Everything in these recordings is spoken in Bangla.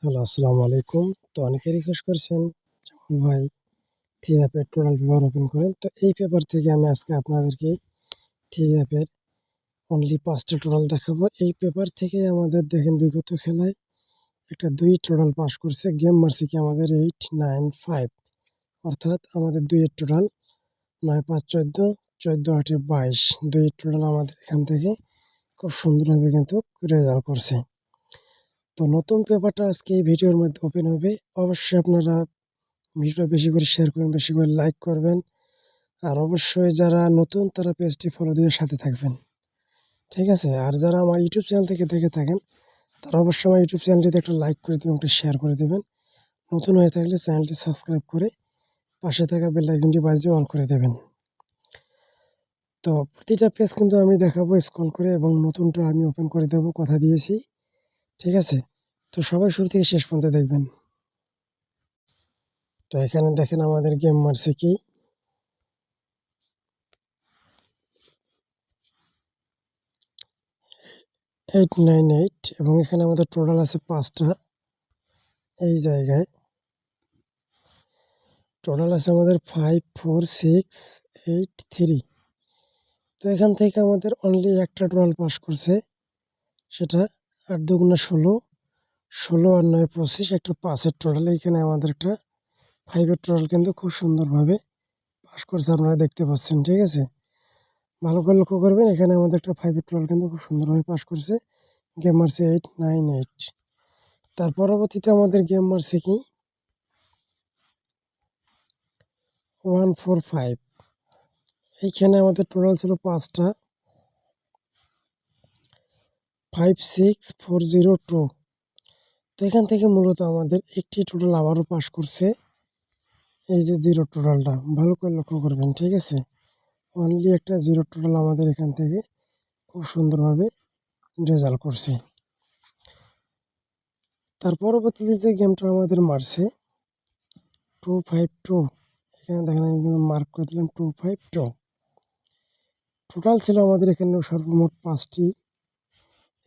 হ্যালো, আসসালামু আলাইকুম। তো অনেকে রিকোয়েস্ট করেছেন জামাল ভাই থ্রি অ্যাপের টোটাল পেপার ওপেন করেন। তো এই পেপার থেকে আমি আজকে আপনাদেরকে থ্রি অ্যাপের অনলি ৫টা টোটাল দেখাবো। এই পেপার থেকে আমাদের দেখেন বিগত খেলায় একটা ২ টোটাল পাস করছে। গেম মারছে কি আমাদের ৮, ৯, ৫ অর্থাৎ আমাদের ২ এর টোটাল ৯, ৫, ১৪, ১৪, ৮, ২২ ২ এর টোটাল আমাদের এখান থেকে খুব সুন্দরভাবে কিন্তু রেজাল্ট করছে। তো নতুন পেপারটা আজকে এই ভিডিওর মধ্যে ওপেন হবে। অবশ্যই আপনারা ভিডিওটা বেশি করে শেয়ার করবেন, বেশি করে লাইক করবেন। আর অবশ্যই যারা নতুন তারা পেজটি ফলো দিয়ে সাথে থাকবেন। ঠিক আছে? আর যারা আমার ইউটিউব চ্যানেল থেকে দেখে থাকেন তারা অবশ্যই আমার ইউটিউব চ্যানেলটিতে একটা লাইক করে দেবেন, একটা শেয়ার করে দেবেন। নতুন হয়ে থাকলে চ্যানেলটি সাবস্ক্রাইব করে পাশে থাকা বেল আইকনটি বাজিয়ে অল করে দেবেন। তো প্রতিটা পেজ কিন্তু আমি দেখাবো স্ক্রল করে এবং নতুনটা আমি ওপেন করে দেবো, কথা দিয়েছি। ঠিক আছে? তো সবাই শুরু থেকে শেষ পর্যন্ত দেখবেন। তো এখানে দেখেন আমাদের গেম মারছে কি 898 এবং এখানে আমাদের টোটাল আছে ৫টা। এই জায়গায় টোটাল আছে আমাদের ৫, ৪, ৬, ৮, ৩। তো এখান থেকে আমাদের অনলি একটা টোটাল পাস করছে, সেটা ৮ দুগুণে ১৬, ১৬ আর ৯ ২৫, একটা ৫-এর টোটাল। এইখানে আমাদের একটা ৫-এর টোটাল কিন্তু খুব সুন্দরভাবে পাস করছে, আপনারা দেখতে পাচ্ছেন। ঠিক আছে? ভালো করে লক্ষ্য করবেন, এখানে আমাদের একটা ৫-এর টোটাল কিন্তু খুব সুন্দরভাবে পাস করছে। গেম মারছে 898। তার পরবর্তীতে আমাদের গেম মারছে কি 145। এইখানে আমাদের টোটাল ছিল ৫টা, 56402। তো এখান থেকে মূলত আমাদের একটি টোটাল আবারও পাস করছে, এই যে জিরো টোটালটা ভালো করে লক্ষ্য করবেন। ঠিক আছে? অনলি একটা জিরো টোটাল আমাদের এখান থেকে খুব সুন্দরভাবে রেজাল্ট করছে। তার পরবর্তীতে যে গেমটা আমাদের মারছে 252, এখানে দেখেন আমি মার্ক করে দিলাম 252। টোটাল ছিল আমাদের এখানে সর্বমোট 5টি।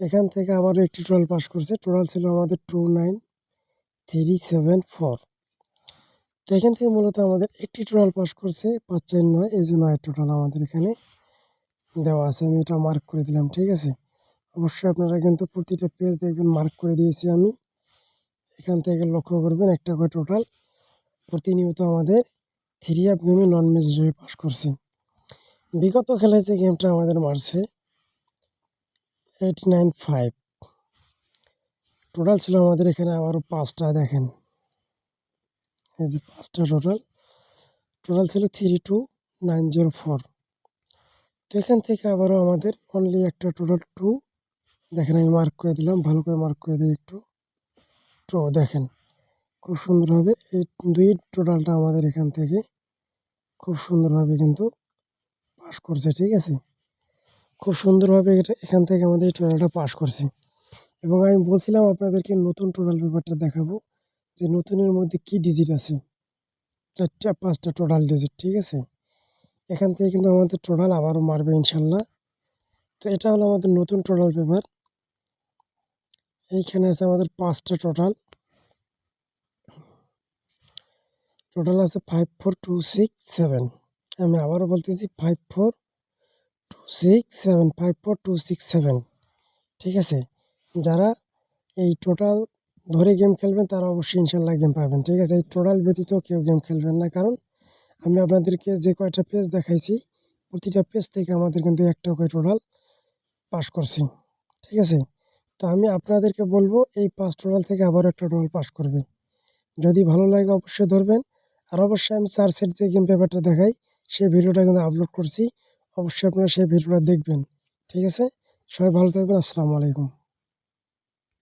এখান থেকে আবারও একটি টোটাল পাস করছে, টোটাল ছিল আমাদের 29374। তো এখান থেকে মূলত আমাদের একটি টোটাল পাস করছে ৫, ৪, ৯, এই যে ৯ টোটাল আমাদের এখানে দেওয়া আছে। আমি এটা মার্ক করে দিলাম। ঠিক আছে? অবশ্যই আপনারা কিন্তু প্রতিটা পেজ দেখবেন মার্ক করে দিয়েছি আমি। এখান থেকে লক্ষ্য করবেন একটা করে টোটাল প্রতিনিয়ত আমাদের থ্রি অ্যাপ গেমে নন ম্যাচ হিসেবে পাস করছে। বিগত খেলায় যে গেমটা আমাদের মারছে 895, টোটাল ছিল আমাদের এখানে আবারও ৫টা। দেখেন এই যে ৫টা টোটাল ছিল 32904। তো এখান থেকে আবারও আমাদের অনলি একটা টোটাল 2, দেখেন আমি মার্ক করে দিলাম, ভালো করে মার্ক করে দিই একটু। 2 দেখেন খুব সুন্দরভাবে এই 2 টোটালটা আমাদের এখান থেকে খুব সুন্দরভাবে কিন্তু পাস করছে। ঠিক আছে? খুব সুন্দরভাবে এটা এখান থেকে আমাদের এই টোটালটা পাস করছে। এবং আমি বলছিলাম আপনাদেরকে নতুন টোটাল পেপারটা দেখাবো, যে নতুনের মধ্যে কি ডিজিট আছে, 4টা 5টা টোটাল ডিজিট। ঠিক আছে? এখান থেকে কিন্তু আমাদের টোটাল আবারও মারবে ইনশাল্লাহ। তো এটা হলো আমাদের নতুন টোটাল পেপার। এইখানে আছে আমাদের 5টা টোটাল আছে 54267। আমি আবারও বলতেছি 54267। ঠিক আছে? যারা এই টোটাল ধরে গেম খেলবেন তারা অবশ্যই ইনশাল্লাহ গেম পাবেন। ঠিক আছে? এই টোটাল ব্যতীত কেউ গেম খেলবেন না, কারণ আমি আপনাদেরকে যে কয়টা পেজ দেখাইছি প্রতিটা পেজ থেকে আমাদের কিন্তু একটা করে টোটাল পাস করছি। ঠিক আছে? তো আমি আপনাদেরকে বলবো এই 5 টোটাল থেকে আবারও একটা টোটাল পাস করবে। যদি ভালো লাগে অবশ্যই ধরবেন। আর অবশ্যই আমি 4 সেট যে গেম পেপারটা দেখাই সেই ভিডিওটা কিন্তু আপলোড করছি, অবশ্যই আপনারা সেই ভিডিওটা দেখবেন। ঠিক আছে? সবাই ভালো থাকবেন। আসসালামু আলাইকুম।